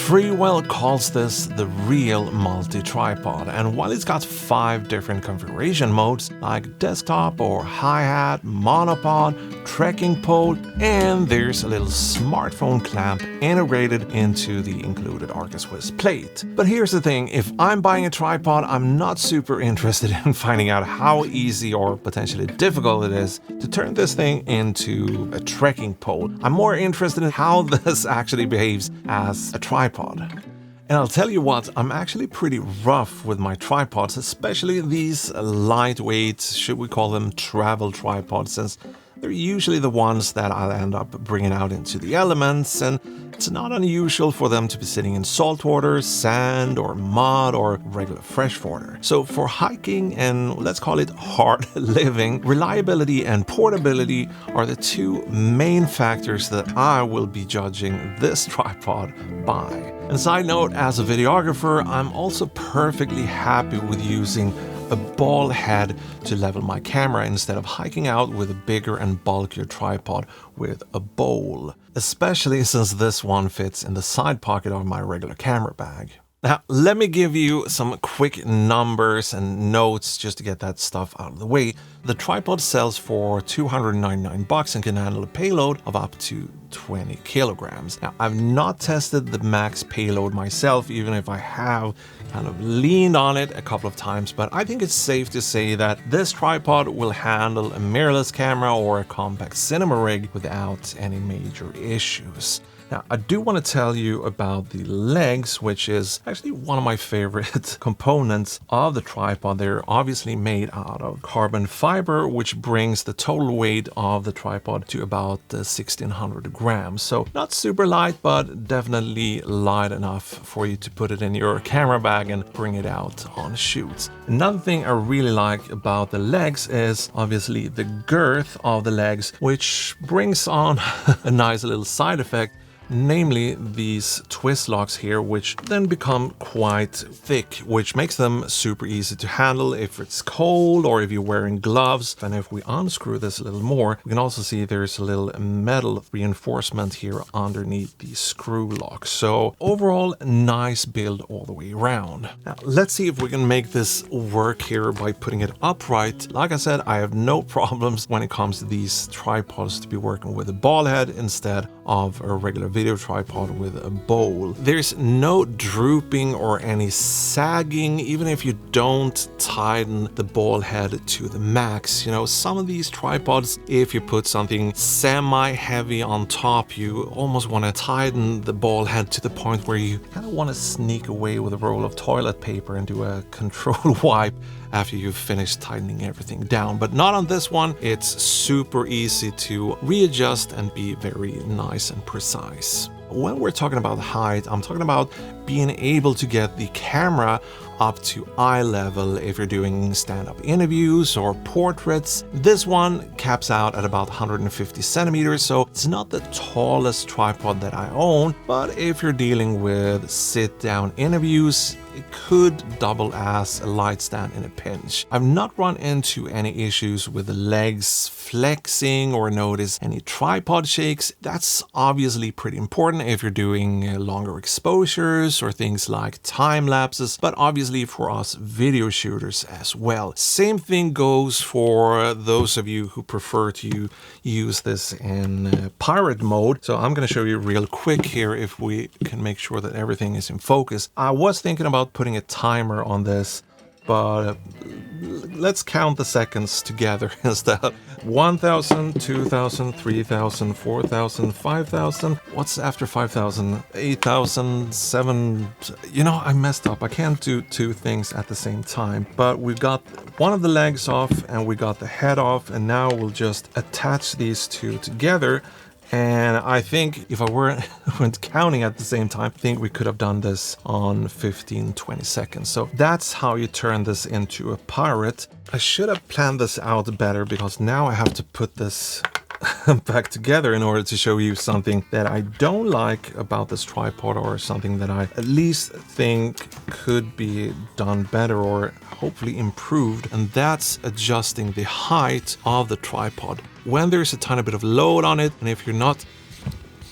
Freewell calls this the real multi-tripod, and while it's got 5 different configuration modes like desktop or hi-hat, monopod, trekking pole, and there's a little smartphone clamp integrated into the included Arca-Swiss plate. But here's the thing, if I'm buying a tripod, I'm not super interested in finding out how easy or potentially difficult it is to turn this thing into a trekking pole. I'm more interested in how this actually behaves as a tripod. And I'll tell you what, I'm actually pretty rough with my tripods, especially these lightweight, should we call them travel tripods, since they're usually the ones that I'll end up bringing out into the elements, and it's not unusual for them to be sitting in salt water, sand, or mud, or regular fresh water. So for hiking and let's call it hard living, reliability and portability are the 2 main factors that I will be judging this tripod by. And side note, as a videographer, I'm also perfectly happy with using a ball head to level my camera instead of hiking out with a bigger and bulkier tripod with a bowl, especially since this one fits in the side pocket of my regular camera bag. Now, let me give you some quick numbers and notes just to get that stuff out of the way. The tripod sells for $299 and can handle a payload of up to 20 kilograms. Now, I've not tested the max payload myself, even if I have kind of leaned on it a couple of times, but I think it's safe to say that this tripod will handle a mirrorless camera or a compact cinema rig without any major issues. Now, I do want to tell you about the legs, which is actually one of my favorite components of the tripod. They're obviously made out of carbon fiber, which brings the total weight of the tripod to about 1,600 grams. So not super light, but definitely light enough for you to put it in your camera bag and bring it out on shoots. Another thing I really like about the legs is obviously the girth of the legs, which brings on a nice little side effect. Namely these twist locks here, which then become quite thick, which makes them super easy to handle if it's cold or if you're wearing gloves. And if we unscrew this a little more, we can also see there's a little metal reinforcement here underneath the screw lock. So overall, nice build all the way around. Now let's see if we can make this work here by putting it upright. Like I said, I have no problems when it comes to these tripods to be working with a ball head instead of a regular video tripod with a bowl. There's no drooping or any sagging, even if you don't tighten the ball head to the max. You know, some of these tripods, if you put something semi-heavy on top, you almost want to tighten the ball head to the point where you kind of want to sneak away with a roll of toilet paper and do a control wipe after you've finished tightening everything down. But not on this one. It's super easy to readjust and be very nice and precise. When we're talking about height, I'm talking about being able to get the camera up to eye level if you're doing stand-up interviews or portraits. This one caps out at about 150 centimeters, so it's not the tallest tripod that I own, but if you're dealing with sit-down interviews, it could double as a light stand in a pinch. I've not run into any issues with the legs flexing or notice any tripod shakes. That's obviously pretty important if you're doing longer exposures or things like time lapses, but obviously for us video shooters as well. Same thing goes for those of you who prefer to use this in pirate mode. So I'm going to show you real quick here if we can make sure that everything is in focus. I was thinking about putting a timer on this, but let's count the seconds together instead. 1,000, 2,000, 3,000, 4,000, 5,000. What's after 5,000? 8,000, 7. You know, I messed up. I can't do 2 things at the same time. But we've got one of the legs off and we got the head off, and now we'll just attach these 2 together. And I think if I weren't counting at the same time, I think we could have done this on 15-20 seconds. So that's how you turn this into a pirate. I should have planned this out better because now I have to put this back together in order to show you something that I don't like about this tripod, or something that I at least think could be done better or hopefully improved, and that's adjusting the height of the tripod. When there's a tiny bit of load on it, and if you're not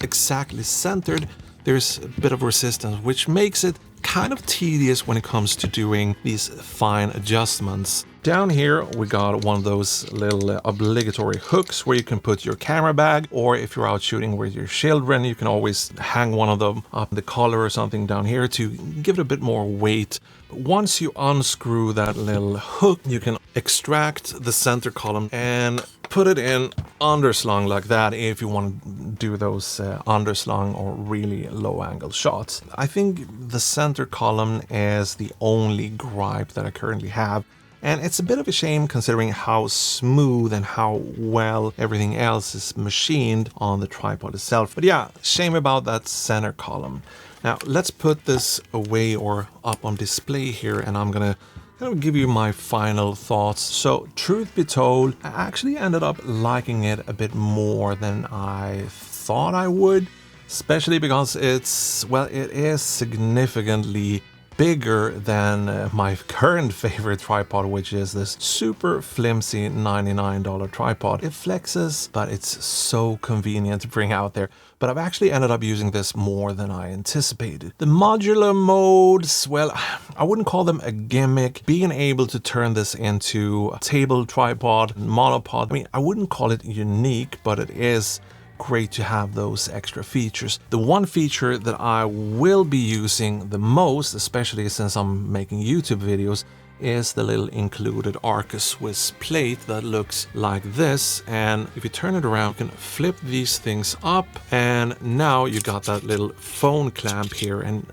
exactly centered, there's a bit of resistance, which makes it kind of tedious when it comes to doing these fine adjustments. Down here we got one of those little obligatory hooks where you can put your camera bag, or if you're out shooting with your children, you can always hang one of them up the collar or something down here to give it a bit more weight. Once you unscrew that little hook, you can extract the center column and put it in underslung like that if you want to do those underslung or really low angle shots. I think the center column is the only gripe that I currently have. And it's a bit of a shame considering how smooth and how well everything else is machined on the tripod itself. But yeah, shame about that center column. Now let's put this away or up on display here, and I'm gonna kind of give you my final thoughts. So truth be told, I actually ended up liking it a bit more than I thought I would, especially because it is significantly bigger than my current favorite tripod, which is this super flimsy $99 tripod. It flexes, but it's so convenient to bring out there. But I've actually ended up using this more than I anticipated. The modular modes, well, I wouldn't call them a gimmick. Being able to turn this into a table tripod, monopod, I mean, I wouldn't call it unique, but it is great to have those extra features. The one feature that I will be using the most, especially since I'm making YouTube videos, is the little included Arca-Swiss plate that looks like this. And if you turn it around, you can flip these things up, and now you got that little phone clamp here, and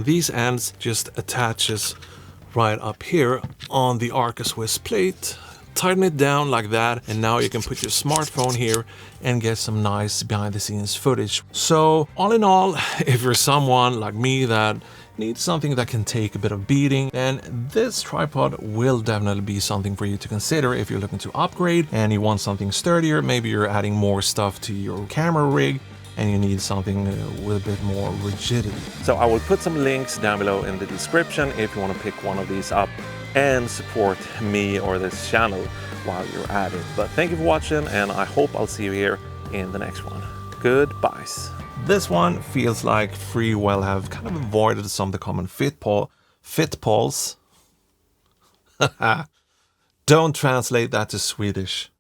these ends just attaches right up here on the Arca-Swiss plate. Tighten it down like that, and now you can put your smartphone here and get some nice behind the scenes footage. So all in all, if you're someone like me that needs something that can take a bit of beating, then this tripod will definitely be something for you to consider if you're looking to upgrade and you want something sturdier. Maybe you're adding more stuff to your camera rig and you need something with a bit more rigidity. So I will put some links down below in the description if you want to pick one of these up and support me or this channel while you're at it. But thank you for watching, and I hope I'll see you here in the next one. Goodbyes. This one feels like Freewell have kind of avoided some of the common pitfalls. Don't translate that to Swedish.